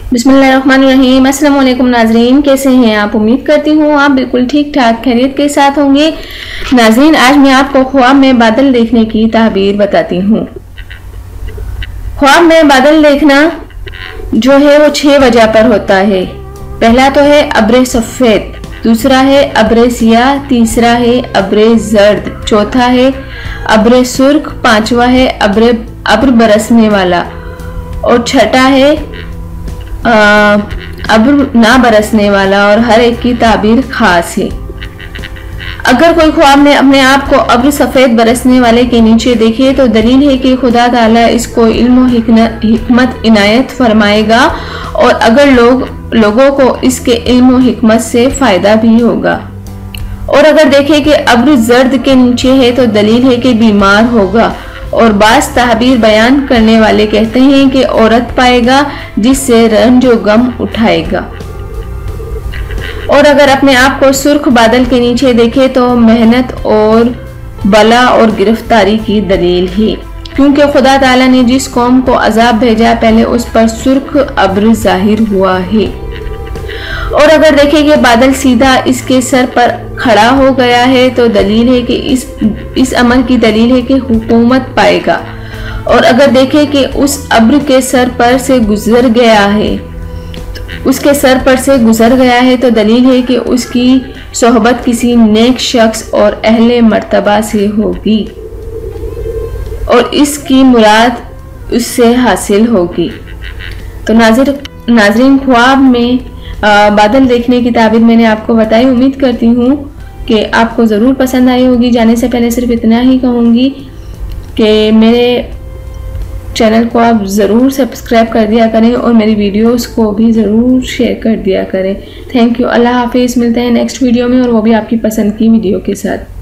बिस्मिल्लाहिर्रहमानिर्रहीम। अस्सलाम वालेकुम नाजरीन, कैसे हैं आप? उम्मीद करती हूँ आप बिल्कुल ठीक ठाक खैरियत के साथ होंगे। नाजरीन, आज मैं आपको ख्वाब में बादल देखने की ताबीर बताती हूँ। ख्वाब में बादल देखना जो है वो 6 वजह पर होता है। पहला तो है अब्र सफ़ेद, दूसरा है अब्र सियाह, तीसरा है अब्र जर्द, चौथा है अब्र सुर्ख, पांचवा है अब्र बरसने वाला और छठा है अब्र ना बरसने वाला। और हर एक की ताबीर खास है। अगर कोई ख्वाब में अपने आप को अब्र सफ़ेद बरसने वाले के नीचे देखे तो दलील है कि खुदा ताला इसको इल्म और हिकमत इनायत फरमाएगा और अगर लोगों को इसके इल्म और हिकमत से फ़ायदा भी होगा। और अगर देखे कि अब्र जर्द के नीचे है तो दलील है कि बीमार होगा। और बास ताबीर बयान करने वाले कहते हैं कि औरत पाएगा जिससे रंज और गम उठाएगा। और अगर अपने आप को सुर्ख बादल के नीचे देखे तो मेहनत और बला और गिरफ्तारी की दलील है, क्योंकि खुदा ताला ने जिस कौम को अजाब भेजा पहले उस पर सुर्ख अब्र जाहिर हुआ है। और अगर देखें कि बादल सीधा इसके सर पर खड़ा हो गया है तो दलील है कि इस अमर की दलील है कि हुकूमत पाएगा। और अगर देखें कि उस अब्र के सर पर से गुजर गया है तो दलील है कि उसकी सोहबत किसी नेक शख्स और अहले मर्तबा से होगी और इसकी मुराद उससे हासिल होगी। तो नाज़रीन, ख्वाब में बादल देखने की ताबीर मैंने आपको बताई। उम्मीद करती हूँ कि आपको ज़रूर पसंद आई होगी। जाने से पहले सिर्फ इतना ही कहूँगी कि मेरे चैनल को आप ज़रूर सब्सक्राइब कर दिया करें और मेरी वीडियोस को भी ज़रूर शेयर कर दिया करें। Thank you. अल्लाह हाफिज़। मिलते हैं नेक्स्ट वीडियो में और वो भी आपकी पसंद की वीडियो के साथ।